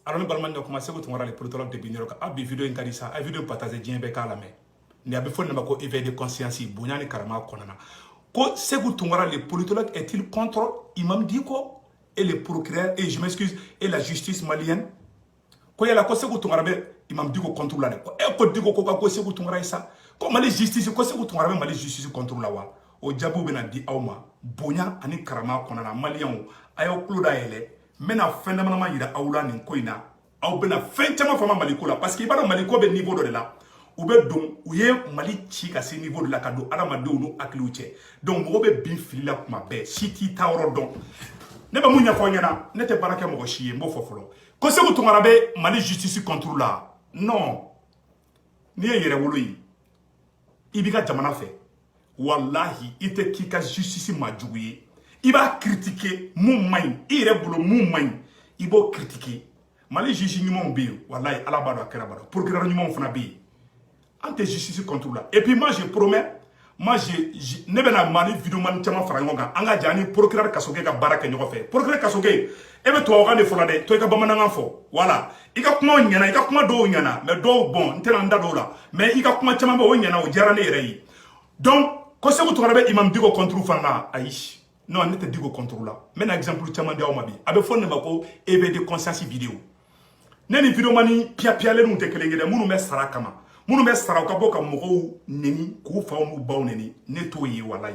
Alors, nous allons commencer à voir les politologues de Bignoroka. Ah, bi vidéo in ça, ah vidéo partager bien avec la main. Ni a besoin de ma éveil de conscience, bougnani karama konana. Ko Sékou Toungara, le politologue est-il contre Imam Diko et le procureur, et je m'excuse, et la justice malienne? Ko yala ko Sékou Toungara be Imam Diko contre la ne. E ko Diko ko Sékou Toungara ça. Ko Mali justice ko Sékou Toungara be Mali justice contre la wa. O jabu bena di awma. Bonya ani karama konana malien ayo kluda ele. Mena fondamentalement yira awla ni koina. Aw bena fen chama fama Maliko la parce que ibara Maliko be niveau de là. Ou be don ou ye Mali ci ka ce niveau de la kado adamadenw no akliw cɛ donc mɔgɔ bɛ bin fili la kuma bɛɛ si t'i ta yɔrɔ dɔn ne bɛ mun ɲɛfɔ ɲɛna ne tɛ baara kɛ mɔgɔ si ye n b'o fɔ fɔlɔ ko Sékou Toungara bɛ Mali justice contre la non n'i ye yɛrɛ wolo ye i b'i ka jamana fɛ wallahi i tɛ k'i ka justice majugu ye i b'a critiquer mun man ɲi i yɛrɛ bolo mun man ɲi i b'o critiquer Mali juge ɲumanw bɛ yen wallahi ala b'a dɔn a kɛra b'a dɔn procureur ɲumanw fana bɛ yen ante justice contre là et puis moi je promets moi ne bena mani vidéo man chama fara ɲɔgɔn kan an ka jani procureur Kasoge ka baara kɛ ɲɔgɔn fɛ procureur Kasoge e bɛ tubabukan de fɔla dɛ to i ka bamanankan fɔ voilà i ka kuma ɲɛna i ka kuma dɔw ɲɛna mais dɔw bon n tɛna n da dɔw la mais i ka kuma caman bɛ o ɲɛna o diyara ne yɛrɛ ye donc ko Sékou Toungara bɛ Imam Diko contre fana na ayi non ne tɛ Diko contre la n bɛna exemple caman di aw ma bi a bɛ fɔ ne ma ko éveil de conscience vidéo ne ni vidéo mani piyapiyalen tɛ kelen ye dɛ minnu bɛ sara kama minnu bɛ sara u ka bɔ ka mɔgɔw neni k'u faw n'u baw neni ne t'o ye walayi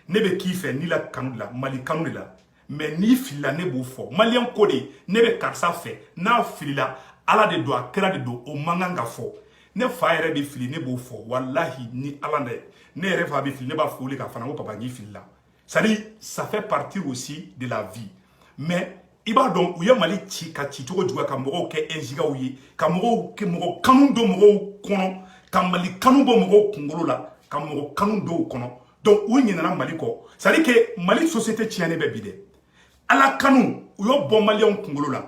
ne bɛ k'i fɛ ni la kanu de la Mali kanu de la mais n'i filila ne b'o fɔ maliyɛn ko de ne bɛ karisa fɛ n'a filila ala de don a kɛra de don o man kan ka fɔ ne fa yɛrɛ bɛ fili ne b'o fɔ walahi ni ala dɛ ne yɛrɛ fa bɛ fili ne b'a fɔ olu ka fana ko papa n'i filila c'est à dire ça fait partie aussi de la vie mais i b'a dɔn u ye Mali ci ka ci cogo juguya ka mɔgɔw kɛ injigaw ye ka mɔgɔw kɛ mɔgɔ kanu don mɔgɔw kɔnɔ ka Mali kanu bɔ mɔgɔw kunkolo la ka mɔgɔ kanu dɔw kɔnɔ donc u ɲinɛna Mali kɔ c'est à dire que Mali société tiɲɛnen bɛ bi dɛ ala kanu u y'o bɔ maliyɛnw kunkolo la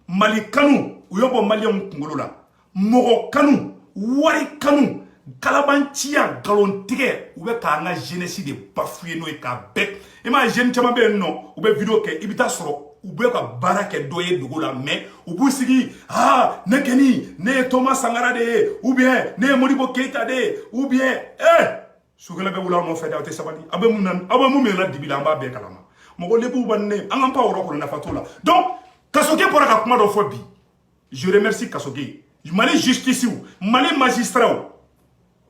Mali kanu u y'o bɔ maliyɛnw kunkolo la mɔgɔ kanu wari kanu kalabanciya galontigɛ u bɛ k'an ka jeunesse de bafouer n'o ye k'a bɛɛ i m'a ye jeune caman bɛ yen nɔ u bɛ vidéo kɛ i bɛ taa sɔrɔ u bɛ ka baara kɛ dɔ ye dugu la mais u b'u sigi ne kɛni ne ye Thomas Sankara de ye ou bien ne ye Modibo Keita de ye ou bien sukɛlɛ bɛ wuli aw nɔfɛ dɛ aw tɛ sabali aw bɛ mun minɛna dibi la an b'a bɛɛ kalama mɔgɔ lebu b'a ne an ka pan yɔrɔ kɔnɔ nafa t'o la donc Kasoge bɔra ka kuma dɔ fɔ bi je remercie Kasoge Mali justice Mali magistrat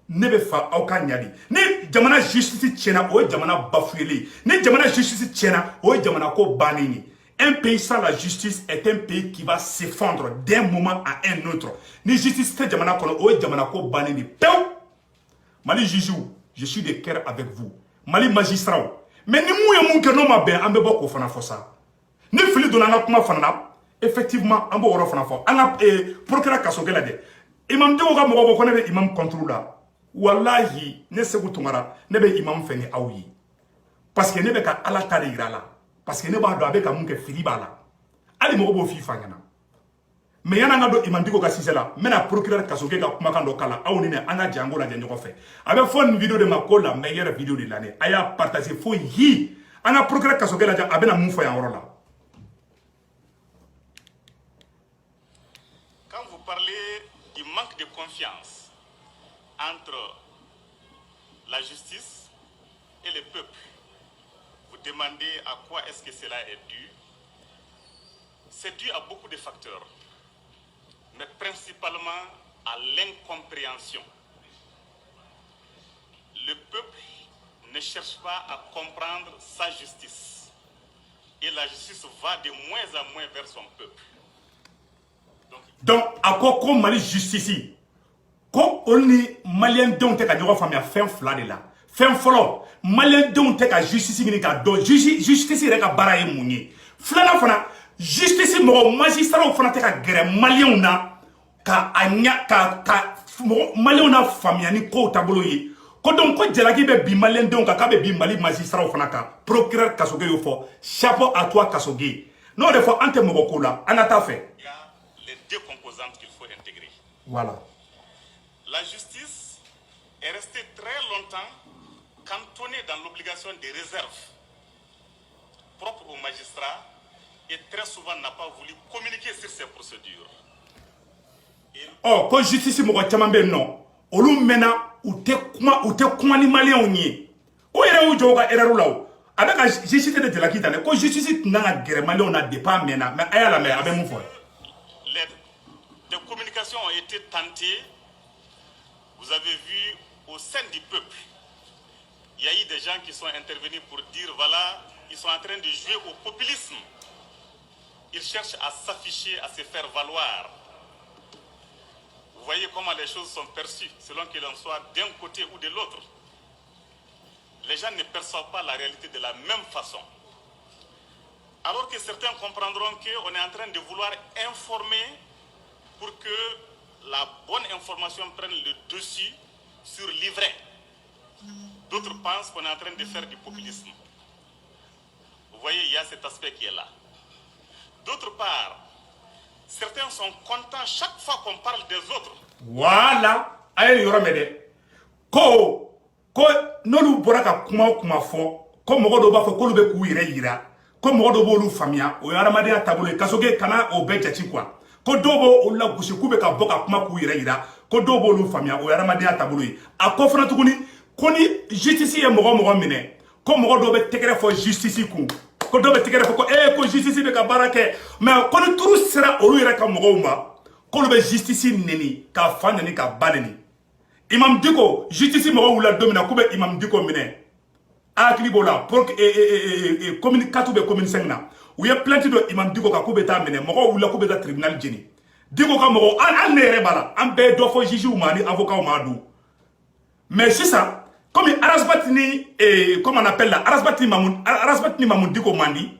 ne bɛ fa aw ka ɲadi ni jamana justice tiɲɛna o ye jamana bafouélen ni jamana justice tiɲɛna o ye jamana ko bannen ye. Un pays sans la justice est un pays qui va s'effondrer d'un moment à un autre. Ni justice te jamana kono o jamana ko bani ni pew. Mali juju, je suis de cœur avec vous. Mali magistrat. Mais ni mou ye moun ke no ma ben ambe boko fana fo ça. Ni fili dona nga kuma fana effectivement ambo woro fana fo. Anga procureur Kasoge la de. Imam Diko ka mo ko ne be imam contrôle la. Wallahi ne Sékou Toungara ne be imam feni awi. Parce que ne be ka ala ta de yira la. Parce que ne b'a dɔn a bɛ ka mun kɛ fili b'a la hali mɔgɔ b'o f'i fa ɲɛna mais yan'an ka don Imam Diko ka sise la n bɛna procureur Kasoge ka kumakan dɔ kala aw ni ne an ka jɛ an k'o lajɛ ɲɔgɔn fɛ a bɛ fɔ nin vidéo de ma ko la meilleure vidéo de l'année a y'a partager fo yi an ka procureur Kasoge lajɛ a bɛna mun fɔ yan yɔrɔ la. Quand vous parlez du manque de confiance entre la justice et le peuple, demandez à quoi est-ce que cela est dû. C'est dû à beaucoup de facteurs, mais principalement à l'incompréhension. Le peuple ne cherche pas à comprendre sa justice et la justice va de moins en moins vers son peuple. Donc, à quoi comme Mali justice, quand on est malien donc t'es qu'à dire famille fin fla de là. Fin follow, malien donc t'es qu'à justice ni qu'à don justice est qu'à baraye mouni. Flana fana justice mo magistrat fana t'es qu'à guerre malien na ka anya ka malien na famille ni ko tabolo yi. Quand on ko jalaki be bi malien donc ka be bi mali magistrat fana ka procureur Kasoge yo fo chapeau à toi Kasoge. Non des fois ante mo ko la anata fait. Il y a les deux composantes qu'il faut intégrer. Voilà. La justice est restée très longtemps cantonnée dans l'obligation des réserves propres aux magistrats et très souvent n'a pas voulu communiquer sur ces procédures. procédure. Oh, quand justice mo chamambe non. Olu mena ou te kuma ni malien onye. Ko yere u joga erreur lawo. Avec la justice de la kitane, ko justice na gere malien on a dépas mena, mais ayala mais avec mon frère. Des communications ont été tentées. Vous avez vu au sein du peuple. Il y a eu des gens qui sont intervenus pour dire voilà, ils sont en train de jouer au populisme. Ils cherchent à s'afficher, à se faire valoir. Vous voyez comment les choses sont perçues, selon qu'il en soit d'un côté ou de l'autre. Les gens ne perçoivent pas la réalité de la même façon. Alors que certains comprendront qu'on est en train de vouloir informer pour que la bonne information prenne le dessus sur l'ivraie. D'autres pensent qu'on est en train de faire du populisme. Vous voyez, il y a cet aspect qui est là. D'autre part, certains sont contents chaque fois qu'on parle des autres. Voilà. Aïe, yoramede. Ko nolu boraka kuma fo. Ko mogodo ba fo ko lu be ku yira. Ko mogodo bo lu famia. O yaramade atabule kasoge kana o be jati quoi. Ko dobo o la gushi ku be ka boka kuma ku yira. Ko dobo lu famia o yaramade atabule. A ko fana tuguni ko ni justice ye mogo mine. Ko mogodo be tekere fo justice ku. Ko do be tekere fo ko ko justice be ka barake. Mais ko ni turu sera olu yira ka mogo ma. Ko lu be justice neni ka fa neni ka baneni. Imam Diko, justice mogo wula domina ko be Imam Diko mine. Akili bola pour que communicateur be communication na. Ou ye plainte do Imam Diko ka ko be ta mine mogo wula ko be ta tribunal jeni. Diko ka mogo an nere bala an be do fo juge ou mani avocat ou madu. Mais c'est ça, comme Arasbatini comment on appelle là, Arasbatini Mamoun Diko mandi.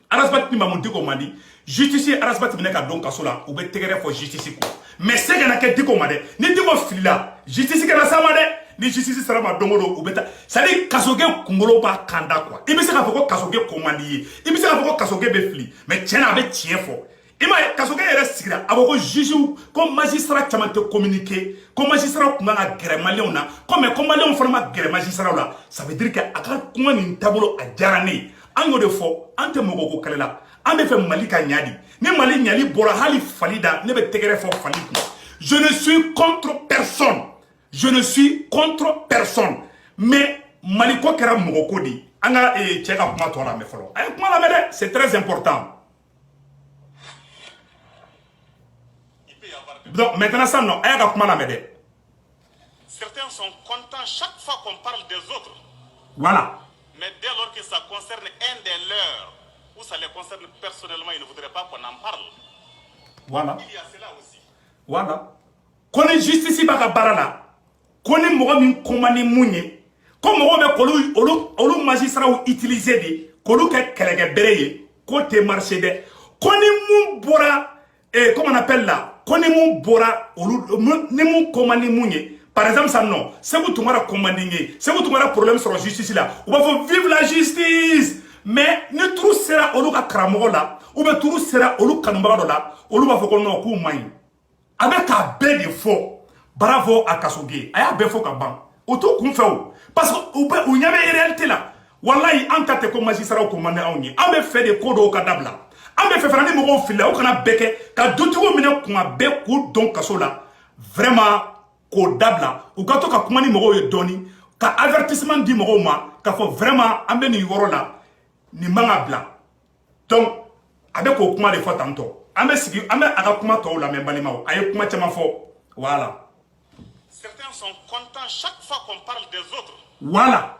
Arasbatini Mamoun Diko mandi. Justice Arasbatini mine ka don kasola ou be tegere fo justice ko. Mais c'est que na ke Diko made. Ni Diko fila, justice ke na sama de. Ni justice sera ma dongodo ou beta. Ça dit kasoge kungolo ba kanda quoi. Ibi se ka foko kasoge komandi. Ibi se ka foko kasoge be fli. Mais tiena be tien fo. Ima kasoge yere sigira aboko juge comme magistrat chamante communiquer comme magistrat kuma na gere malien na comme malien forma gere magistrat là ça veut dire que aka kuma ni tabolo a jarane ango de fo ante mogo ko kalela ande fe malika nyadi ni mali nyali bora hali falida ne be tegere fo faliku. Je ne suis contre personne. Je ne suis contre personne. Mais maliko kera mogo ko di anga cheka kuma to la me folo ay kuma la mede c'est très important. Donc maintenant ça non, certains sont contents chaque fois qu'on parle des autres. Voilà. Mais dès lors que ça concerne un des leurs, ou ça les concerne personnellement, ils ne voudraient pas qu'on en parle. Voilà. Il y a cela aussi. Voilà. Kone justice baka barala. Kone mogo min komani mounye. Comme mogo be olu magistrat ou utiliser de, kolu ke kelege bereye, kote marché de. Kone moun bora comment on appelle là? Kone moun bora ne moun komani mounye. Par exemple ça non, c'est vous tomara commanding, c'est vous tomara problème sur la justice là. On va faire vive la justice. Mais ne trou sera olu ka kramogo là, ou be trou sera olu kanumbaga là, olu va faire qu'on non ko main. Avec un bé de faux. Bravo à Kasoge. Aya be faux ka ban. Auto kun feo. Parce que ou y avait réalité là. Wallahi anta te ko magistrat ou commandant onye. Ambe fait des codes au kadabla. Ambe fait frani mo fila o kana beke ka dotugo mine kuma be ko don kaso là. Vraiment ko dabla. Ou gato ka kuma ni mo ye doni ka avertissement di mo ma ka fo vraiment ambe ni yoro là ni manga bla. Donc avec ko kuma de fois tanto. Ambe sigi ambe aka kuma to la membalima o. Aye kuma chama fo. Voilà. Certains sont contents chaque fois qu'on parle des autres. Voilà.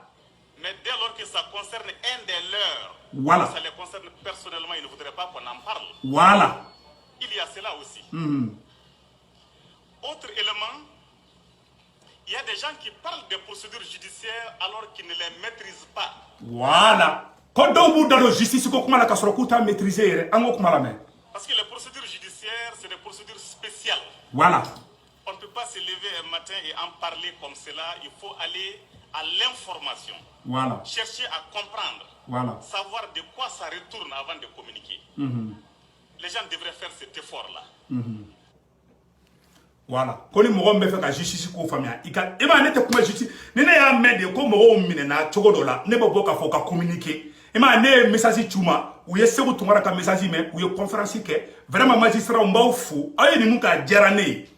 Mais dès lors que ça concerne un des leurs, voilà. Ça les concerne personnellement, ils ne voudraient pas qu'on en parle. Voilà. Il y a cela aussi. Autre élément, il y a des gens qui parlent des procédures judiciaires alors qu'ils ne les maîtrisent pas. Voilà. Quand on dans la justice, comment la casserole coûte à maîtriser, parce que les procédures judiciaires, c'est des procédures spéciales. Voilà. On ne peut pas se lever un matin et en parler comme cela. Il faut aller à l'information. Voilà. Chercher à comprendre. Voilà. Savoir de quoi ça retourne avant de communiquer. Les gens devraient faire cet effort-là. Voilà. Quand on fait la justice, il faut justice. Ne y'a mis de comme on mine na chogodola. Ne peut pas communiquer. Et ma ne message chuma. u ye Segu Tunkara ka message mɛn u ye conférence kɛ vraiment magistrat n b'aw fo aw ye ninnu k'a diyara ne ye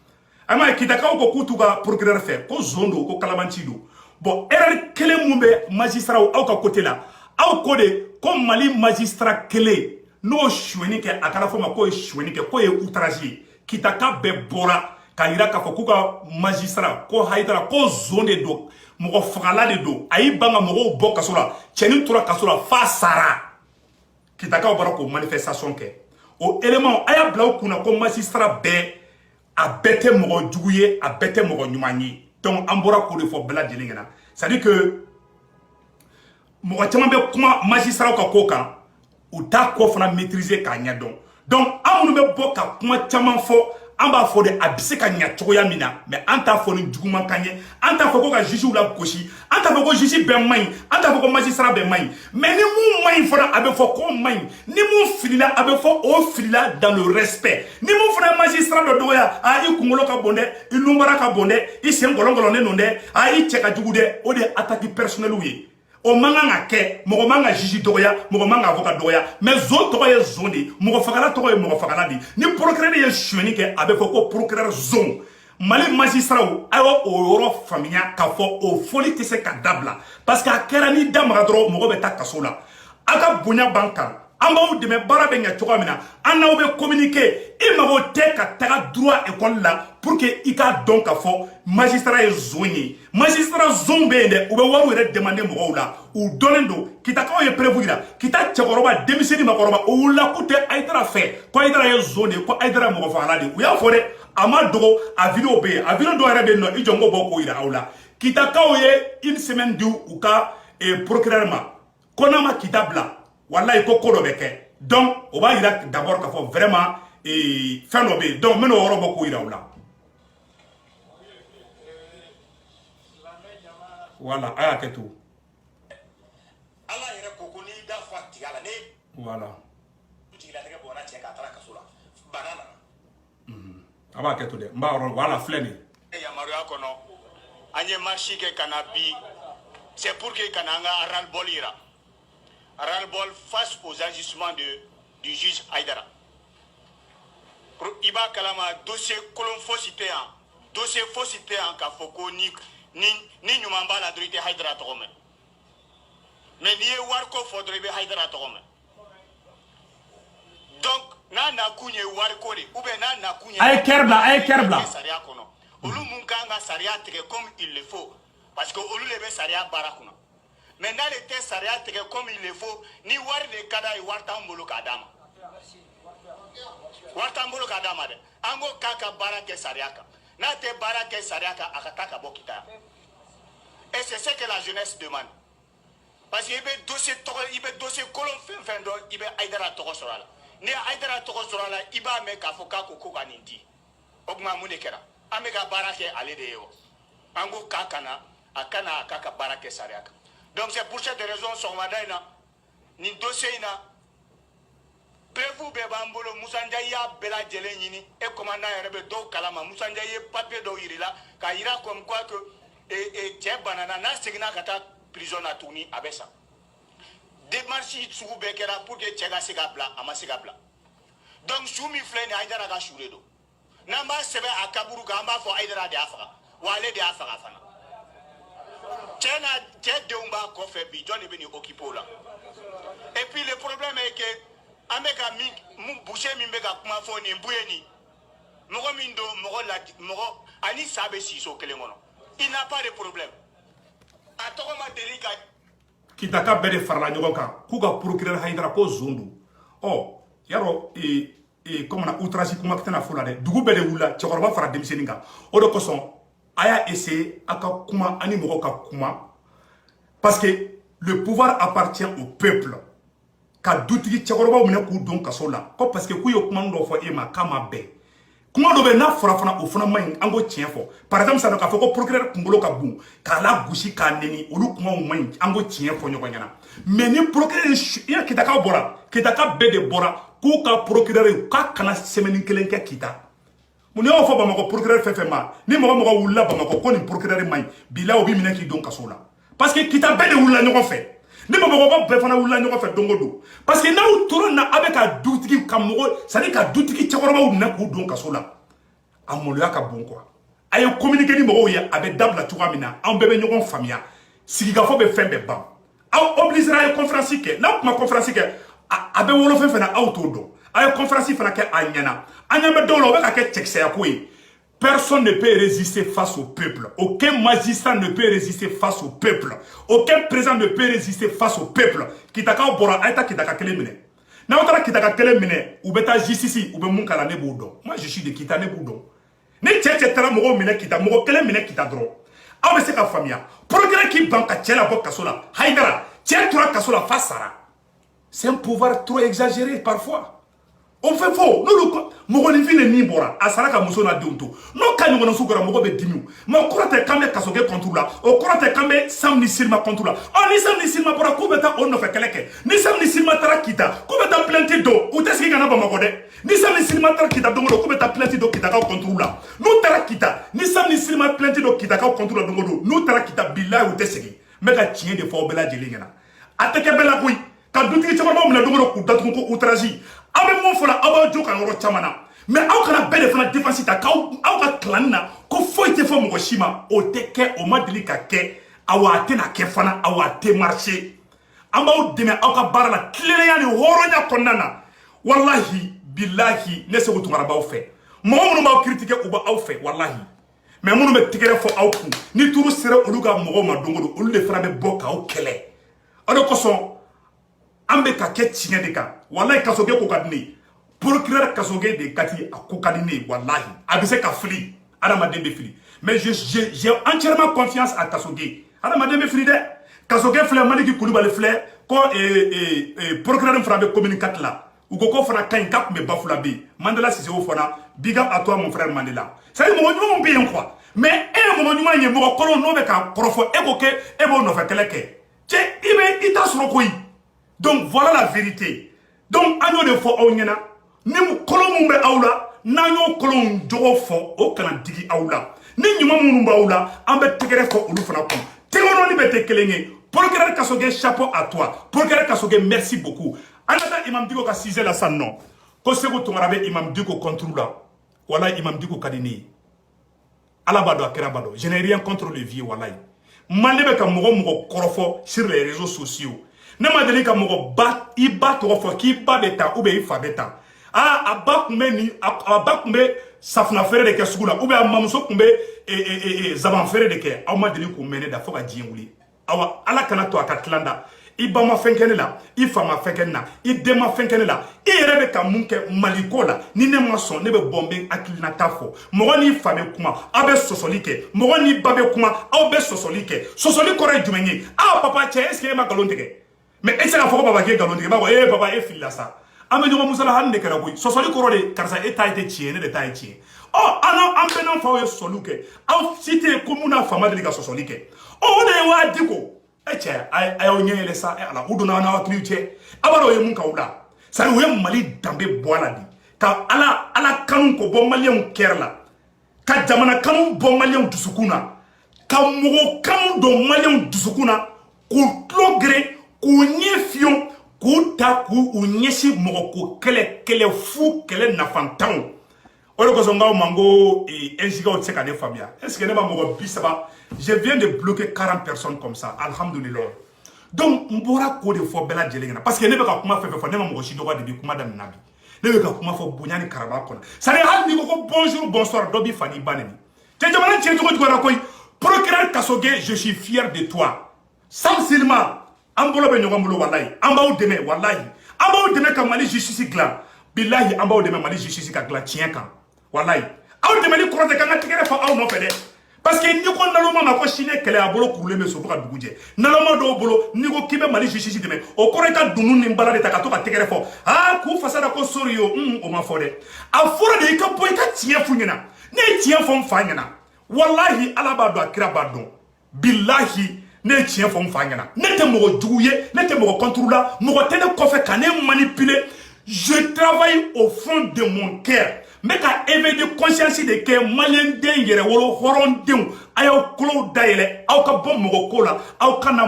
ama kitakaw ko k'u t'u ka procureur fɛ ko zone do ko kalamanci do bon erreur kelen mun bɛ magistrat aw ka côté la aw ko de ko Mali magistrat kelen n'o suɲɛni kɛ a kana fɔ ma k'o ye suɲɛni kɛ k'o ye outrage ye kitaka bɛɛ bɔra k'a yira k'a fɔ k'u ka magistrat ko Haidara ko zone de do mɔgɔ fagala de do a y'i ban ka mɔgɔw bɔ kaso la cɛnin tora kaso la f'a sara kitakaw bɔra k'o manifestation kɛ o élément a y'a bila u kunna ko magistrat bɛɛ a bɛɛ tɛ mɔgɔ jugu ye a bɛɛ tɛ mɔgɔ ɲuman ye donc an bɔra k'o de fɔ bɛɛ lajɛlen ɲɛna c'est à dire que mɔgɔ caman bɛ kuma magistrat ka ko kan u t'a ko fana maîtriser k'a ɲɛ dɔn donc an minnu bɛ bɔ ka kuma caman fɔ an b'a fɔ de a bɛ se ka ɲɛ cogoya min na mais an t'a fɔ ni juguman kan ye an t'a fɔ ko ka juge la gosi an t'a fɔ ko juge bɛɛ man ɲi an t'a fɔ ko magistrat bɛɛ man ɲi mais ni mun man ɲi fana a bɛ fɔ ko man ɲi ni mun filila a bɛ fɔ o filila dans le respect ni mun fana ye magistrat dɔ dɔgɔya a i kunkolo ka bon dɛ i nunbara ka bon dɛ i sen gɔlɔngɔlɔnnen don dɛ a i cɛ ka jugu dɛ o de ye attaque personnelle ye o man kan ka kɛ mɔgɔ man ka juge dɔgɔya mɔgɔ man ka avocat dɔgɔya mais zone tɔgɔ ye zone de mɔgɔ fagala tɔgɔ ye mɔgɔ fagala de ni procureur ye suɲɛni kɛ a bɛ fɔ ko procureur zone Mali magistrat a y'o yɔrɔ faamuya k'a fɔ o foli tɛ se ka dabila parce que a kɛra ni da maga dɔrɔn mɔgɔ bɛ taa kaso la a ka bonya b'an kan an b'aw dɛmɛ baara bɛ ɲɛ cogoya min na an n'aw bɛ communiquer i mago tɛ ka taga droit école la pour que i k'a dɔn k'a fɔ magistrat ye zone ye magistrat zone bɛ yen dɛ u bɛ wariw yɛrɛ demander mɔgɔw la u dɔnnen don kitakaw ye preuve yira kita cɛkɔrɔba denmisɛnnin makɔrɔba o wulila k'u tɛ Haidara fɛ ko Haidara ye zone de ko Haidara mɔgɔ fagala de u y'a fɔ dɛ a ma dogo a vidéo bɛ yen a vidéo dɔw yɛrɛ bɛ yen nɔ i jɔ n ko bɔ k'o yira aw la kitakaw ye une semaine di u ka procureur ma ko n'a ma kita bila wallahi ko ko dɔ bɛ kɛ donc o b'a yira d'abord k'a fɔ vraiment fɛn dɔ bɛ yen donc n bɛna o yɔrɔ bɔ k'o yira aw la voilà a y'a kɛ to ala yɛrɛ ko ko n'i da fɔ a tigi la ne voilà jigilatigɛ bɔra cɛ k'a taara kaso la bana nana a b'a kɛ to dɛ n b'a yɔrɔ voilà filɛ nin ye yamaruya kɔnɔ an ye marche kɛ ka na bi c'est pour que ka na an ka ras-le-bol yira ras-le-bol face aux agissements du juge Haidara i b'a kalama dossier kolon fosi tɛ yan dossier fosi tɛ yan k'a fɔ ko ni ɲuman b'a la dɔrɔn i tɛ Haidara tɔgɔ mɛn mais n'i ye wariko fɔ dɔrɔn i bɛ Haidara tɔgɔ mɛn donc n'a nakun ye wariko de ou bien n'a nakun ye a ye kɛri bila sariya kɔnɔ olu mun kan ka sariya tigɛ comme il le faut parce que olu de bɛ sariya baara kunna mais n'ale tɛ sariya tigɛ comme il le faut ni wari de ka d'a ye wari t'an bolo k'a d'a ma wari t'an bolo k'a d'a ma dɛ an ko k'a ka baara kɛ sariya kan n'a tɛ baara kɛ sariya kan a ka taa ka bɔ kita et c'est ce que la jeunesse demande parce que i bɛ dossier kolon fɛn fɛn dɔn i bɛ Haidara tɔgɔ sɔrɔ a la ni Haidara tɔgɔ sɔrɔ a la i b'a mɛn k'a fɔ k'a ko ka nin di o tuma mun de kɛra an bɛ ka baara kɛ ale de ye o an ko k'a kana a kana a k'a ka baara kɛ sariya kan donc c'est pour cette raison sɔgɔmada in na nin dossier in na preuve bɛɛ b'an bolo Musa Ndiaye y'a bɛɛ lajɛlen ɲini e commandant yɛrɛ bɛ dɔw kalama Musa Ndiaye ye papier dɔw yirila k'a yira comme quoi que cɛ banana n'a seginna ka taa prison na tuguni a bɛ sa démarche sugu bɛɛ kɛra pour que cɛ ka se ka bila a ma se ka bila donc su min filɛ nin ye Haidara ka su de don n'an b'a sɛbɛn a kaburu kan an b'a fɔ Haidara de y'a faga wa ale de y'a faga fana cɛ denw b'a kɔfɛ bi jɔn de bɛ nin occupé o la et puis le problème est que an bɛ ka boucher min bɛ ka kuma fɔ nin bu ye nin mɔgɔ min don mɔgɔ ani sa bɛ si so kelen kɔnɔ il n'a pas de problème a tɔgɔ ma deli ka kitaka bɛɛ de farala ɲɔgɔn kan k'u ka procureur Haidara ko zone don ɔ yarɔ comme na outrage kuma tɛna fɔ la dɛ dugu bɛɛ de wulila cɛkɔrɔba fara denmisɛnnin kan o de kosɔn a y'a essayer a ka kuma ani mɔgɔw ka kuma parce que le pouvoir appartient au peuple ka dutigi cɛkɔrɔbaw minɛ k'u don kaso la ko parce que k'u ye kuma dɔ fɔ e ma k'a ma bɛn kuma dɔ bɛ n'a fɔra fana o fana man ɲi an ko tiɲɛ fɔ par exemple sisan k'a fɔ ko procureur kunkolo ka bon k'a la gosi k'a neni olu kumaw man ɲi an ko tiɲɛ fɔ ɲɔgɔn ɲɛna mais ni procureur ya kitaka bɔra kitaka bɛɛ de bɔra k'u ka procureur k'a kana semaine kelen kɛ kita mun y'o fɔ Bamakɔ procureur fɛn fɛn ma ni mɔgɔ wulila Bamakɔ ko nin procureur man ɲi bila o b'i minɛ k'i don kaso la parce que kita bɛɛ de wulila ɲɔgɔn fɛ ne ma mɔgɔba bɛɛ fana wulila ɲɔgɔn fɛ don o don parce que n'aw tora na a bɛ ka dutigi ka mɔgɔ c'est à dire ka dutigi cɛkɔrɔbaw minɛ k'u don kaso la a maloya ka bon quoi a ye communiqué ni mɔgɔw ye a bɛ dabila cogoya min na anw bɛɛ bɛ ɲɔgɔn faamuya sigikafɔ bɛ fɛn bɛɛ ban aw obligera a ye conférence kɛ n'aw kuma conférence kɛ a bɛ wolofɛn fana aw t'o dɔn a ye conférence fana kɛ a ɲɛna an ɲɛ bɛ dɔw la o bɛ ka kɛ cɛkisɛya ko ye. Personne ne peut résister face au peuple. Aucun magistrat ne peut résister face au peuple. Aucun président ne peut résister face au peuple. Kitaka bora aita kitaka kele mine. Na otara kitaka kele mine ou beta justice ou be mun kala ne boudon. Moi je suis de kita ne boudon. Ne tchétché tara mogo mine kita mogo kele mine kita dro. Aw be se ka famia. Progrès qui banka tchela bok kasola. Haidara, tchela tura kasola fasara. C'est un pouvoir trop exagéré parfois. On fait faux. Nous, mogo ni fine ni bora. Asaraka muso na dunto. No kanyo na sukura mogo be dimiu. Ma kurate kame kasoge kontrola. O kurate kame sam ni silma kontrola. Oh ni sam ni silma bora kubeta on no fe keleke. Ni sam ni silma tara kita. Kubeta plenty do. Uteski kana ba magode. Ni sam ni silma tara kita dongo kubeta plenty do kita ka kontrola. No tara kita. Ni sam ni silma plenty do kita ka kontrola dongo do. No tara kita billahi uteski. Mega chien de fo bela jelingana. Ateke bela kui. Ka dutigi chama mo na dongo ku datu ko outragie. Abe mon fola aba joka ngoro chamana mais aw kana bele fana défense ta kaw aw ka clan na ko foi te fo mo shima o te ke o madili ka ke awa te na ke fana awa te marché amba deme aw ka barala clé ya ni horonya konnana wallahi billahi ne se gutungara baw fe mo munu ba critiquer ou ba aw fe wallahi mais munu be tigere fo aw ku ni turu sere oluga mo ma dongodo olu le fana be boka aw kele ado ko son ambe ka ke tiɲɛ de kan wallahi kasoge ko kadini procureur kasoge de kati a ko kadini wallahi a bɛ se ka fili adamaden bɛ fili mais j'ai entièrement confiance à kasoge adamaden bɛ fili dɛ kasoge filɛ Maliki Kulibali filɛ ko procureur fana bɛ communiquer la u ko fana ka ɲi k'a tun bɛ Bafula bɛ Mandela Sise o fana big up à toi mon frère Mandela c'est à dire mɔgɔ ɲumanw bɛ yen quoi mais e mɔgɔ ɲuman ye mɔgɔ kolon n'o bɛ ka kɔrɔfɔ e ko kɛ e b'o nɔfɛ kɛlɛ kɛ cɛ i t'a sɔrɔ koyi. Donc voilà la vérité. Donc agno de fo awnyana ni kolon mbe awla nanyo kolon jogo fo o kana digi awla ni nyuma munu ba awla ambe tegere fo olu fana ko tegono ni bete kelenge procureur Kasoge chapeau à toi procureur Kasoge merci beaucoup anata imam Diko ka 6 la sanno ko sego to ngarabe imam Diko contrôle wala imam Diko kadini alabado akerabado je n'ai rien contre le vieux wallahi mandebe ka mogo korofo sur les réseaux sociaux. Ne m'a dit que mon bat, il bat trop fort, qui bat d'état ou bien il fait d'état. Ah, à bas kumbe safna fere de kesugula ou bien mamuso kumbe zaban fere de ke. Aw ma dit qu'on mène da foka djinguli. Awa ala kana to akatlanda. I ba ma fenkene la, i fa ma fenkene na, i de ma fenkene la. I rebe ka munke maliko la. Ni ne ma son ne be bombe akilina tafo. Mo ni fa be kuma, abe sosolike. Mo ni babe kuma, aw be sosolike. Sosoli kore jumenyi. Ah papa che est-ce que ma galondeke? Mais est-ce que la fois papa qui est galonné, papa est fil là ça. Ame jogo musala han de karaboy. Sosoli korode karsa eta ite tiene de taille tiene. Oh, ano ampenan fawe soluke. Au cité komuna fama de liga sosolike. Oh, ne wa diko. Eche ay onyele sa ala uduna na wa kliuche. Abaro ye munka uda. Sa we mali dambe boala di. Ka ala kanun ko bo malien kerla. Ka jamana kanun bo malien dusukuna. Ka mogo kanun do malien dusukuna. Ko tlogre ku nye fion ku ta ku unyesi mogo ku kele fu kele nafantan olo ko zonga mango enjiga o tseka de famia est-ce que ne ba mogo bisaba je viens de bloquer 40 personnes comme ça alhamdulillah donc mbora ko de fo bela jelengena parce que ne be ka kuma fefe fo ne ma mogo shi dogo de bi kuma dam nabi ne be ka kuma fo bunyani karaba kona ça ne hal ni ko bonjour bonsoir dobi fani baneni te jamana ci to ko rakoy procureur Kasoge je suis fier de toi Sam Silma ambolo be nyogombulo wallahi ambaw deme wallahi ambaw deme ka mali justice glan billahi ambaw deme mali justice ka glan tien kan wallahi aw deme ni krote kan tigere fa aw no fede parce que ni ko naloma ma ko shine kele abolo kurule me so ka duguje naloma do bolo ni ko kibe mali justice deme o kore ka dunu ni mbala de ta ka to ka tigere fo ah ku fasada ko soriyo o ma fode a fora de ka boy ka tien funyina ne tien fo mfanyina wallahi alaba do akira badon billahi ne tien fo mfanyana ne te mogo djouye ne te mogo contrôla mogo tene kofe kané manipuler je travaille au fond de mon cœur mais ka éveiller conscience de que malien den yere wolo horon den ayo klo daile aw ka bom mogo kola aw kana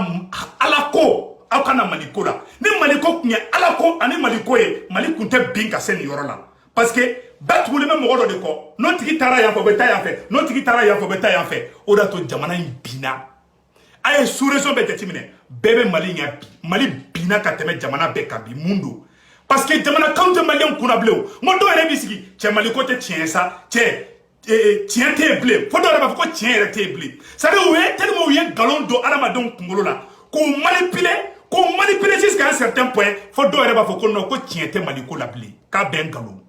alako aw kana maliko la ni maliko kun ye ala ko ani maliko ye mali kun tɛ bin ka se nin yɔrɔ la parce que bɛɛ tugulen bɛ mɔgɔ dɔ de kɔ n'o tigi taara yan fɛ o bɛ taa yan fɛ n'o tigi taara yan fɛ o bɛ taa yan fɛ o de y'a to jamana in binna a ye sous-région bɛɛ jateminɛ bɛɛ bɛ mali ɲɛ bi mali binna ka tɛmɛ jamana bɛɛ kan bi mun don parce que jamana kanw tɛ maliyɛnw kunna bilen o n ko dɔw yɛrɛ b'i sigi cɛ maliko tɛ tiɲɛ sa cɛ tiɲɛ tɛ yen bilen fo dɔw yɛrɛ b'a fɔ ko tiɲɛ yɛrɛ tɛ yen bilen c'est à dire u ye tellement u ye nkalon don adamadenw kunkolo la k'o manipuler jusqu'à un certain point fo dɔw yɛrɛ b'a fɔ ko non ko tiɲɛ tɛ maliko la bilen k'a bɛɛ nkalon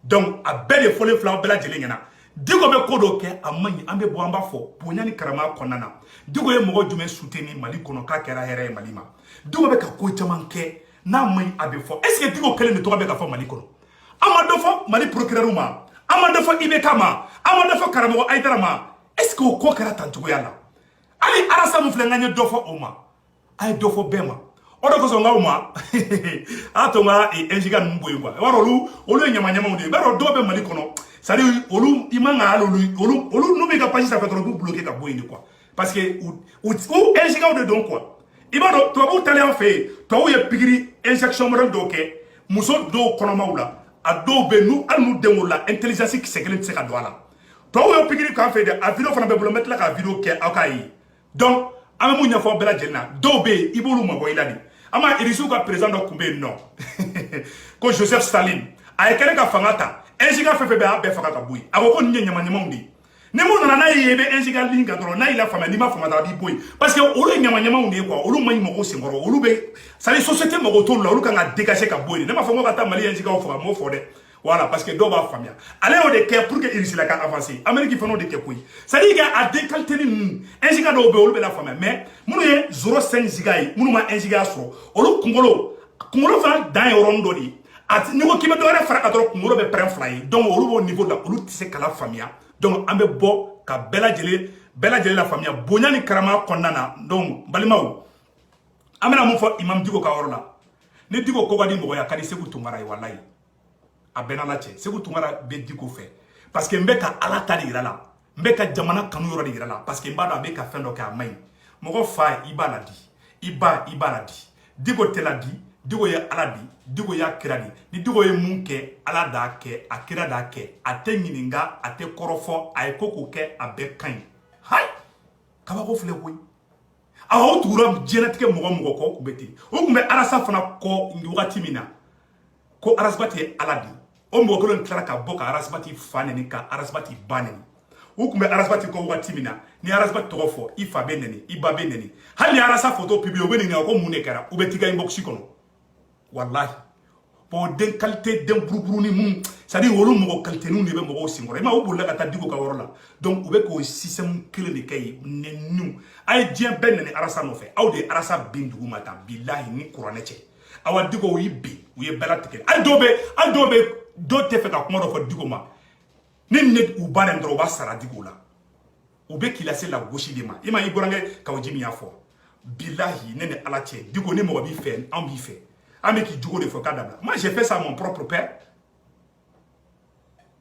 donc a bɛɛ de fɔlen filɛ aw bɛɛ lajɛlen ɲɛna Diko bɛ ko dɔ kɛ a man ɲi an bɛ bɔ an b'a fɔ bonya ni karama kɔnɔna na Diko ye mɔgɔ jumɛn soutenir Mali kɔnɔ k'a kɛra hɛrɛ ye Mali ma Diko bɛ ka ko caman kɛ n'a man ɲi a bɛ fɔ est ce que Diko kelen de tɔgɔ bɛ ka fɔ Mali kɔnɔ an ma dɔ fɔ Mali procureur ma an ma dɔ fɔ IBK ma an ma dɔ fɔ karamɔgɔ Aïdara ma est ce que o ko kɛra tan cogoya la hali Arasa min filɛ n ka ɲɛ dɔ fɔ o ma a ye dɔ fɔ bɛɛ ma o de kosɔn nkaw ma a to n ka NJK ninnu bɔ yen quoi i b'a dɔn olu ye ɲamaɲamaw de ye i b'a dɔn dɔw bɛ Mali kɔnɔ c'est à dire olu i man ka hali olu n'u bɛ ka page sanfɛ dɔrɔn u b'u bloquer ka bɔ yen de quoi parce que u NJK de don quoi i b'a dɔn tubabuw taalen an fɛ yen tubabuw ye pikiri injection modèle dɔw kɛ muso dɔw kɔnɔmaw la a dɔw bɛ yen hali n'u den wolola intelligence kisɛ kelen tɛ se ka don a la tubabuw ye pikiri k'an fɛ yen dɛ a video fana bɛ bolo n bɛ tila ka video kɛ aw k'a ye donc an bɛ mun ɲɛfɔ bɛɛ lajɛlen na dɔw bɛ yen i b'olu mabɔ i la de an ma irisiw ka président dɔ tun bɛ yen nɔ ko Joseph Staline a ye kɛlen ka fanga ta NJK fɛn fɛn bɛ a bɛɛ faga ka bɔ yen a ko nin ye ɲamaɲamaw de ye ni mun nana n'a ye i bɛ NJK ligne kan dɔrɔn n'a y'i lafaamuya n'i ma faamuya dɔrɔn a b'i bɔ yen parce que olu ye ɲamaɲamaw de ye quoi olu ma ɲi mɔgɔw senkɔrɔ olu bɛ c'est à dire société mɔgɔw t'olu la olu kan ka dégager ka bɔ yen ne m'a fɔ ko ka taa Mali NJK faga m'o fɔ dɛ voilà parce que dɔw b'a faamuya ale y'o de kɛ pour que Irisi la ka avancer Amérique fana y'o de kɛ koyi c'est à dire que a décalté ni ninnu NJK dɔw bɛ yen olu bɛ lafaamuya mais minnu ye 0,5 giga ye minnu ma NJK sɔrɔ olu kunkolo fana dan ye yɔrɔnin dɔ de ye n'i ko k'i bɛ dɔ wɛrɛ fara kan dɔrɔn kunkolo bɛ pɛrɛn fila ye donc olu b'o niveau la olu tɛ se k'a faamuya donc an bɛ bɔ ka bɛɛ lajɛlen la faamuya bonya ni karama kɔnɔna na donc balimaw an bɛna mun fɔ Imam Diko ka yɔrɔ la ni Diko ko ka di mɔgɔ ye a ka di Seku Tunkara ye walayi a bɛɛ n'Ala cɛ Seku Tunkara bɛ Diko fɛ parce que n bɛ ka Ala ta de yira la n bɛ ka jamana kanu yɔrɔ de yira la parce que n b'a dɔn a bɛ ka fɛn dɔ kɛ a man ɲi mɔgɔ fa i b'a la di i ba i b'a la di Diko tɛ la di Diko ye Ala di Diko y'a kira di ni Diko ye mun kɛ Ala d'a kɛ a kira d'a kɛ a tɛ ɲininka a tɛ kɔrɔfɔ a ye ko k'o kɛ a bɛɛ ka ɲi hayi kabako filɛ koyi awa o tugura diɲɛlatigɛ mɔgɔ mɔgɔ kɔ o tun bɛ ten o tun bɛ Arasa fana kɔ wagati min na ko Arasabati ye Ala di o mɔgɔ kelen tilara ka bɔ ka Arasabati fa neni ka Arasabati ba neni o tun bɛ Arasabati kɔ wagati min na ni Arasabati tɔgɔ fɔ i fa bɛ neni i ba bɛ neni hali ni Arasa photo publié o bɛ ɲininka ko mun de kɛra u bɛ t'i ka inbox kɔnɔ wallahi bon den qualité den buruburu ni mun c'est à dire olu mɔgɔ qualité ninw de bɛ mɔgɔw senkɔrɔ i ma o bolila ka taa Diko ka yɔrɔ la donc u bɛ k'o système kelen de kɛ yen nɛniw a ye diɲɛ bɛɛ nɛni Arasa nɔfɛ aw de ye Arasa bin dugu ma tan bilahi ni kuranɛ cɛ awa Diko u y'i bin u ye bɛɛ latigɛ hali dɔw tɛ fɛ ka kuma dɔ fɔ Diko ma ni ne u ba nɛni dɔrɔn u b'a sara Diko la u bɛ k'i lase lagosi de ma i ma i burankɛ Kawoji min y'a fɔ bilahi ne ni Ala cɛ Diko ni mɔgɔ b'i fɛ an b'i fɛ an bɛ k'i jogo de fɔ k'a dabila moi j'ai fait ça à mon propre père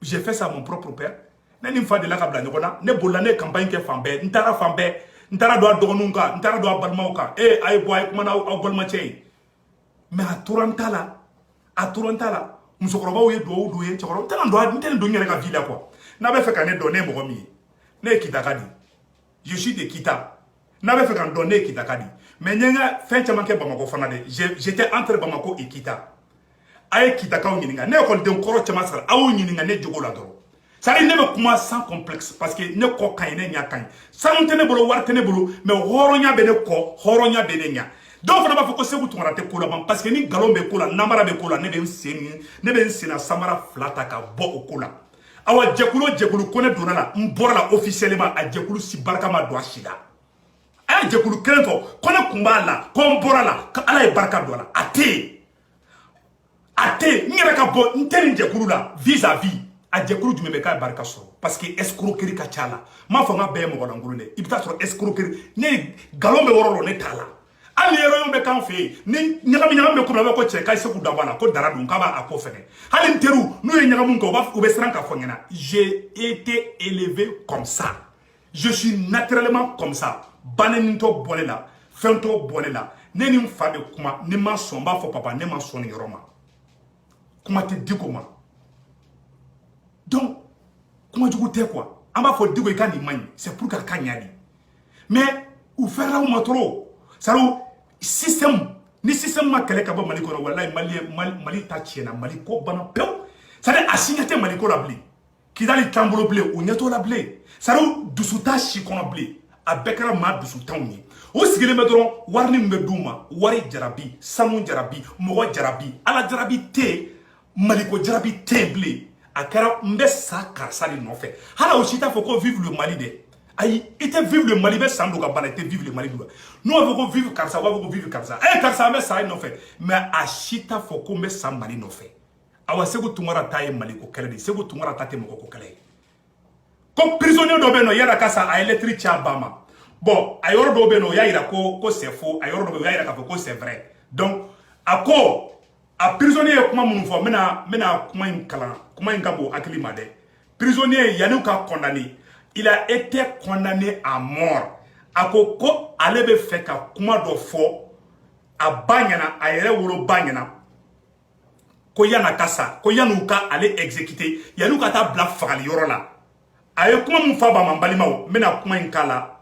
j'ai fait ça à mon propre père ne ni n fa delila ka bila ɲɔgɔn na ne bolila ne ye campagne kɛ fan bɛɛ n taara fan bɛɛ n taara don a dɔgɔninw kan n taara don a balimaw kan a ye bɔ a ye kuma n'aw balimacɛ ye mais a tora n ta la musokɔrɔbaw ye duwawu don ye cɛkɔrɔba n tɛ nin don n yɛrɛ ka vie la quoi n'a bɛ fɛ ka ne dɔn ne ye mɔgɔ min ye ne ye Kitaka di je suis de Kita n'a bɛ fɛ ka n dɔn ne ye Kitaka di mais n ye n ka fɛn caman kɛ Bamako fana de j'étais entre Bamako et Kita a ye Kitakaw ɲininka ne ekɔliden kɔrɔ caman sara a y'o ɲininka ne jogo la dɔrɔn c'est à dire ne bɛ kuma sans complexe parce que ne kɔ ka ɲi ne ɲɛ ka ɲi sanu tɛ ne bolo wari tɛ ne bolo mais hɔrɔnya bɛ ne kɔ hɔrɔnya bɛ ne ɲɛ dɔw fana b'a fɔ ko Seku Tunkara tɛ ko laban parce que ni nkalon bɛ ko la namara bɛ ko la ne bɛ n sen na samara fila ta ka bɔ o ko la awa jɛkulu ko ne donna la n bɔra la officiellement a jɛkulu si barika ma don a si la a ye jɛkulu kelen fɔ ko ne kun b'a la ko n bɔra la ko Ala ye barika don a la a tɛ yen n yɛrɛ ka bɔ n tɛ nin jɛkulu la vis-à-vis a jɛkulu jumɛn bɛ k'a ye barika sɔrɔ parce que escroquerie ka ca la n m'a fɔ n k'a bɛɛ ye mɔgɔlankolon dɛ i bɛ taa sɔrɔ escroquerie ne nkalon bɛ yɔrɔ dɔ ne t'a la hali ni yɔrɔ bɛ k'an fɛ yen ni ɲagami bɛ ko la a b'a ko cɛ k'a ye Seku dabɔ a la ko dara dun k'a b'a ko fɛnɛ hali n teriw n'u ye ɲagamu kɛ u bɛ siran k'a fɔ n ɲɛna j'ai été élevé comme ça je suis naturellement comme ça banenintɔ bɔ ne la fɛn tɔ bɔ ne la ne ni fa be kuma ne ma son ba fo papa ne ma son ni roma kuma te diko ma donc kuma jugu te quoi on va faut diko ikani mani c'est pour ka kanyadi mais ou faire là ou trop ça système ni système ma kele ka ba mali ko wallahi mali ta tiena mali ko bana pew ça a signaté mali ko la bli ki dali tambolo blé ou nyato la blé ça dusuta shi kono blé a bekara ma dusuta ni o sigile me doron warni mbe duma wari jarabi samu jarabi mo jarabi ala jarabi te mali ko jarabi te blé akara mbe sa karsali no fait hala o chita faut qu'on vive le Mali de ayi était vivre le Mali be sandu ka bana était vivre le Mali do nous on veut vivre comme ça on veut vivre comme ça eh karsa me sa no fait mais a chita faut qu'on me sa Mali no fait awa sego tumara taye Mali ko kele de sego tumara tate mo ko kele ko prisonnier do be no yara kasa a electric bama bon ayoro do be no ya ira ko c'est faux ayoro do be ya ira ka ko c'est vrai donc ako a prisonnier kuma mun fo mena kuma in kala kuma in gabo akilima de prisonnier yanu ka condamné il a été condamné à mort ako ko alebe fait ka kuma do fo a banyana a yere woro banyana ko yana kasa ko yanu ka ale exécuter yanu ka ta bla fagali yoro la aye kuma mun fa ba mambalimawo mena kuma in kala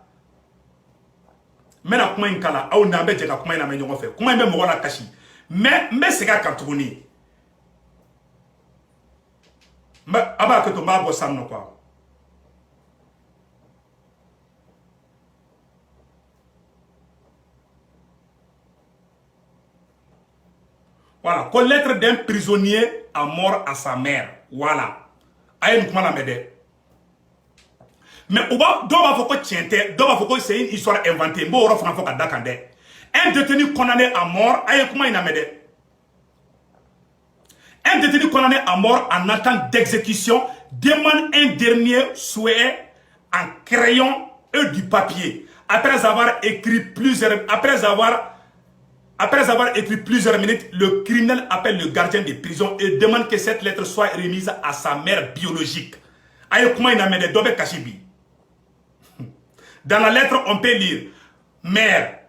aw na be je ka kuma ina me nyongo fe kuma be mo wala kashi mais c'est ka tuguni ma aba ke to ma bo sanno quoi voilà, ko lettre d'un prisonnier à mort à sa mère. Voilà. Aïe, nous comment m'aider. Mais on va, d'où faut que tiente, d'où faut que c'est une histoire inventée. Bon, on va faire dakande. Un détenu condamné à mort, aïe, comment il a m'aider. Un détenu condamné à mort en attente d'exécution demande un dernier souhait en crayon et du papier. Après avoir écrit plusieurs minutes, le criminel appelle le gardien de prison et demande que cette lettre soit remise à sa mère biologique. Dans la lettre, on peut lire mère.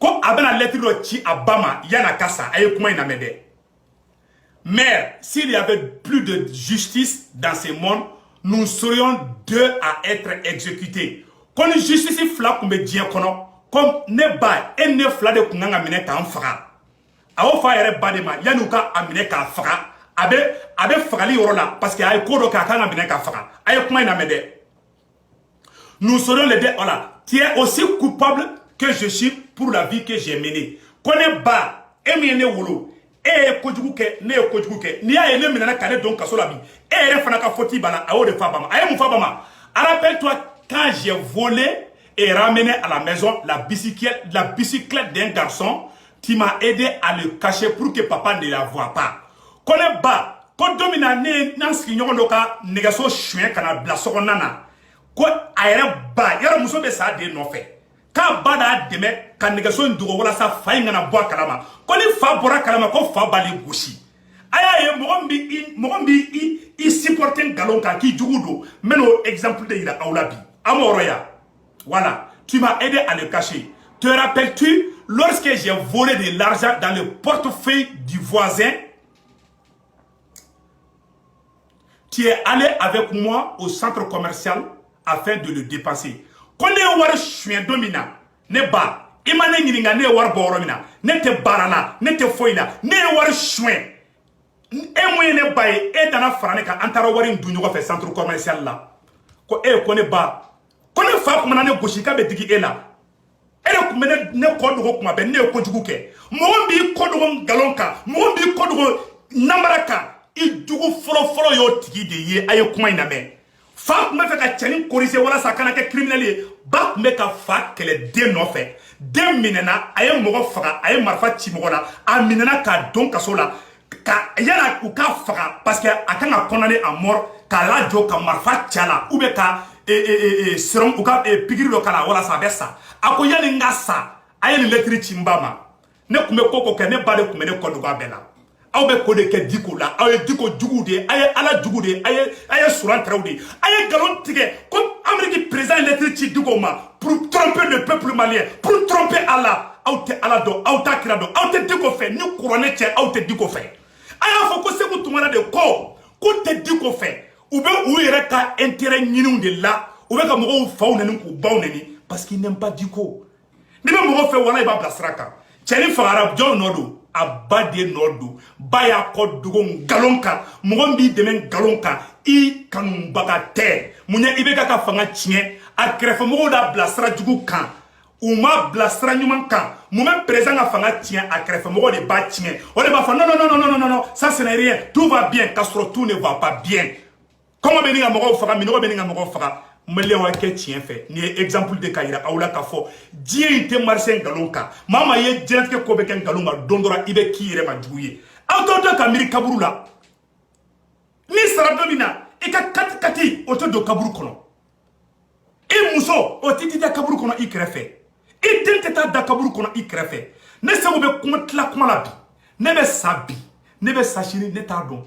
Comme la lettre de Abama, yana kasa, mère, s'il y avait plus de justice dans ce monde, nous serions deux à être exécutés. Quand la justice est flaque, on me dit comme ne ba et ne flade kunanga mine ka fara awo fa yere badema yanuka amine ka fara abe fagali yorola parce que ay kodo ka kanga mine ka fara ay kuma ina mede nous serons les deux voilà tu es aussi coupable que je suis pour la vie que j'ai menée connais ba emiene wolo e kojugu ke ne kojugu ke ni ay ne minana kale donc kasola bi e re fana ka foti bana awo de fa bama ay mu fa bama rappelle-toi quand j'ai volé et ramené à la maison la bicyclette d'un garçon qui m'a aidé à le cacher pour que papa ne la voie pas. Connais pas, quand domina ne nanski nyoka negaso chien kana blasoko nana. Ko ayere ba yara muso be sa de no fait. Ka bada deme kan negaso ndugo wala sa fa ngana boa kalama. Ko ni fa bora kalama ko fa bali gushi. Aya ye mogombi i supporter galon ka ki jugudo meno exemple de ila aulabi. Amoroya. Voilà, tu m'as aidé à le cacher. Te rappelles-tu, lorsque j'ai volé de l'argent dans le portefeuille du voisin, tu es allé avec moi au centre commercial afin de le dépenser. Quand on war chien domina, ne ba, imane ngiringa ne war boromina, ne te barana, ne te foina, ne war chien. E moyen ne ba e dana frane ka antara wari ndunyo ko fait centre commercial là. Ko e ko ne ba Quand on fait comme on goshika betiki ela, elle kumene ne kodo kuma be ne kojugu ke. Mombi kodo galonka, mombi kodo nambaraka, I dugu folo yo tiki de ye ayo kuma iname. Fa me fait ka chani korise wala sakana ke criminel ba me ka fa kele de no fait. De minena ayo mogo faga ayo marfa chimogola a minena ka don kasola ka yana u ka faga parce que akanga condamné à mort ka la jo ka marfa chala ou be ka serum uka pigiri lo kala wala sa besa ako yani ngasa ayeli letri chimbama ne kume koko ke ne bade kume ne kodo ga bela aw be kode ke diko la aw diko jugude ay ala jugude ay suran trawde ay galon tige comme Amérique président letri chi diko ma pour tromper le peuple malien pour tromper Allah aw tɛ ala dɔn aw t'a kira dɔn aw tɛ di ko fɛ ni kuranɛ cɛ aw tɛ di ko fɛ a y'a fɔ ko Sékou Toumara de ko tɛ di ko fɛ u bɛ u yɛrɛ ka intérêt ɲiniw de la u bɛ ka mɔgɔw faw neni k'u baw neni parce qu'il n'aime pas Diko ni bɛ mɔgɔ fɛ wala i b'a bila sira kan cɛ ni fagara jɔn nɔ don a ba de nɔ don ba y'a kɔ dogo ngalon kan mɔgɔ min b'i dɛmɛ ngalon kan i kanubaga tɛ mun ye i bɛ ka fanga tiɲɛ a kɛrɛfɛmɔgɔw da bila sira jugu kan u ma bila sira ɲuman kan mun bɛ président ka fanga tiɲɛ a kɛrɛfɛmɔgɔ de b'a tiɲɛ o de b'a fɔ non ça ce n'est rien tout va bien k'a sɔrɔ tout ne va pas bien kɔngɔ bɛ nin ka mɔgɔw faga minɔgɔ bɛ nin ka mɔgɔw faga maliyɛnw ka kɛ tiɲɛ fɛ ni ye exemple de ka yira aw la k'a fɔ diɲɛ in tɛ marché nkalon kan maa maa ye diɲɛlatigɛ ko bɛ kɛ nkalon kan don dɔ la i bɛ k'i yɛrɛ ma jugu ye aw t'aw da ka miiri kaburu la ni sara dɔ min na i ka kati o tɛ don kaburu kɔnɔ i muso o tɛ da kaburu kɔnɔ i kɛrɛfɛ i den tɛ taa da kaburu kɔnɔ i kɛrɛfɛ ne Sékou bɛ tila kuma la bi ne bɛ sa bi ne bɛ sa sini ne t'a dɔn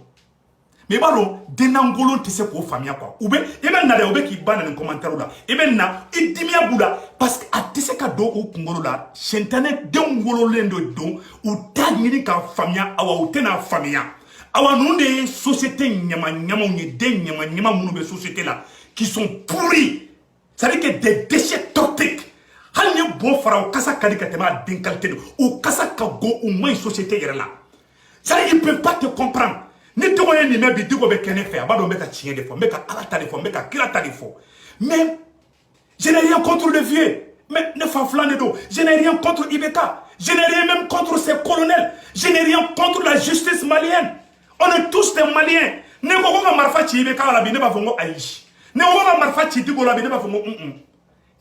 mais i b'a dɔn dennangolon tɛ se k'o faamuya quoi u bɛ i bɛ na dɛ u bɛ k'i ba na nin commentaire la i bɛ na i dimiya b'u la parce que a tɛ se ka don u kunkolo la sɛntanɛ denw wololen de don u t'a ɲini k'a faamuya awa u tɛna faamuya awa ninnu de ye société ɲama-ɲamaw ye den ɲama-ɲama minnu bɛ société la qui sont pourris c'est-à-dire que des déchets toxiques hali ni bon fara o kasa ka di ka tɛmɛ a den qualité de o kasa ka go u ma ɲi société yɛrɛ la c'est-à-dire ils peuvent pas te comprendre ni tɔgɔ ye nin mɛ bi Diko bɛ kɛ ne fɛ a b'a dɔn n bɛ ka tiɲɛ de fɔ n bɛ ka ala ta de fɔ n bɛ ka kira ta de fɔ mais je n'ai rien contre le vieux mais ne fa filan de don je n'ai rien contre IBK je n'ai rien même contre ses colonels je n'ai rien contre la justice malienne on est tous des Maliens ne ko ko ka marifa ci IBK la bi ne b'a fɔ n ko ayi ne ko ka marifa ci Diko la bi ne b'a fɔ n ko